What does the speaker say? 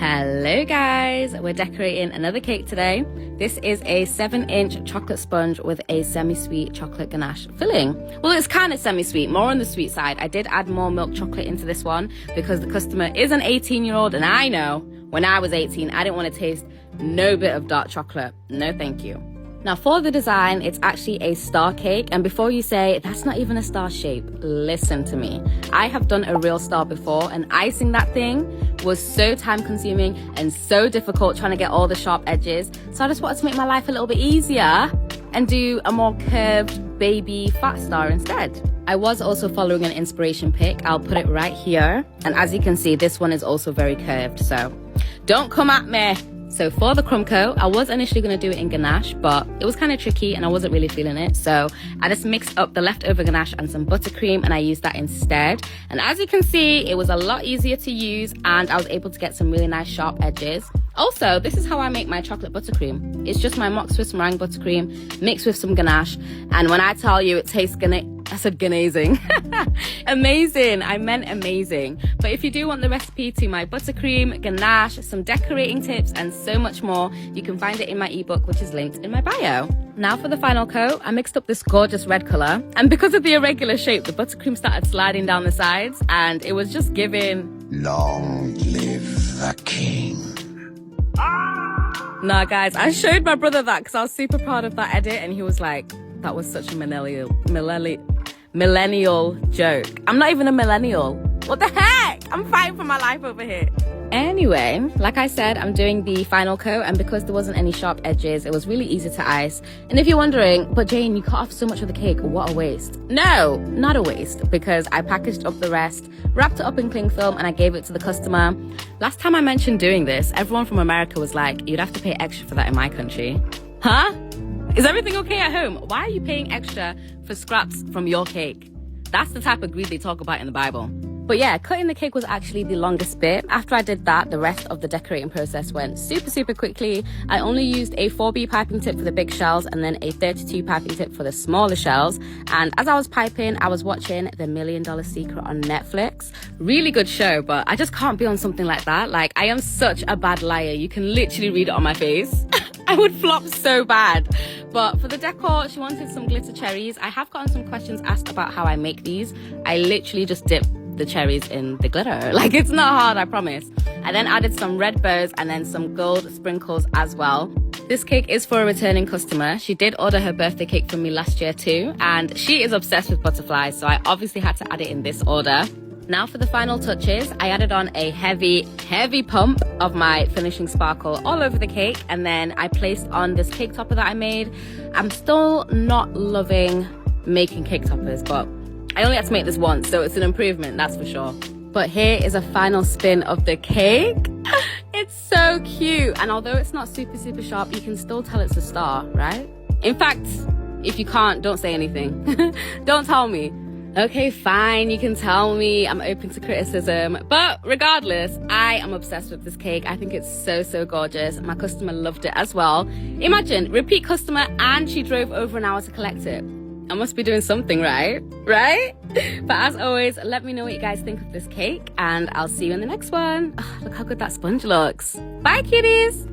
Hello guys, we're decorating another cake today. This is a 7-inch chocolate sponge with a semi-sweet chocolate ganache filling. Well, it's kind of semi-sweet, more on the sweet side. I did add more milk chocolate into this one because the customer is an 18-year-old, and I know when I was 18, I didn't want to taste no bit of dark chocolate. No, thank you. Now for the design, it's actually a star cake. And before you say, that's not even a star shape, listen to me. I have done a real star before, and icing that thing was so time consuming and so difficult trying to get all the sharp edges. So I just wanted to make my life a little bit easier and do a more curved baby fat star instead. I was also following an inspiration pic. I'll put it right here. And as you can see, this one is also very curved. So don't come at me. So for the crumb coat, I was initially going to do it in ganache, but it was kind of tricky and I wasn't really feeling it. So I just mixed up the leftover ganache and some buttercream, and I used that instead. And as you can see, it was a lot easier to use and I was able to get some really nice sharp edges. Also, this is how I make my chocolate buttercream. It's just my mock Swiss meringue buttercream mixed with some ganache. And when I tell you it tastes I said ganazing. Amazing. I meant amazing. But if you do want the recipe to my buttercream, ganache, some decorating tips, and so much more, you can find it in my ebook, which is linked in my bio. Now for the final coat, I mixed up this gorgeous red color. And because of the irregular shape, the buttercream started sliding down the sides, and it was just giving... Long live the king. Nah, guys, I showed my brother that because I was super proud of that edit, and he was like, that was such a millennial joke. I'm not even a millennial. What the heck? I'm fighting for my life over here. Anyway, like I said, I'm doing the final coat, and because there wasn't any sharp edges, it was really easy to ice. And if you're wondering, but Jane, you cut off so much of the cake, what a waste. No, not a waste, because I packaged up the rest, wrapped it up in cling film, and I gave it to the customer. Last time I mentioned doing this, everyone from America was like, you'd have to pay extra for that in my country. Huh? Is everything okay at home? Why are you paying extra for scraps from your cake? That's the type of greed they talk about in the Bible. But yeah, cutting the cake was actually the longest bit. After I did that, the rest of the decorating process went super quickly. I only used a 4B piping tip for the big shells and then a 32 piping tip for the smaller shells. And as I was piping, I was watching The $1 Million Secret on Netflix. Really good show, but I just can't be on something like that. Like, I am such a bad liar. You can literally read it on my face. I would flop so bad. But for the decor, she wanted some glitter cherries. I have gotten some questions asked about how I make these. I literally just dip the cherries in the glitter. Like, it's not hard, I promise. I then added some red bows and then some gold sprinkles as well. This cake is for a returning customer. She did order her birthday cake from me last year too, and she is obsessed with butterflies, so I obviously had to add it in this order. Now for the final touches, I added on a heavy pump of my finishing sparkle all over the cake, and then I placed on this cake topper that I made. I'm still not loving making cake toppers, but I only had to make this once, so it's an improvement, that's for sure. But here is a final spin of the cake. It's so cute. And although it's not super sharp, you can still tell it's a star, right? In fact, if you can't, don't say anything. Don't tell me. Okay, fine, you can tell me. I'm open to criticism. But regardless, I am obsessed with this cake. I think it's so gorgeous. My customer loved it as well. Imagine, repeat customer, and she drove over an hour to collect it. I must be doing something right? But as always, let me know what you guys think of this cake, and I'll see you in the next one. Oh, look how good that sponge looks. Bye, cuties!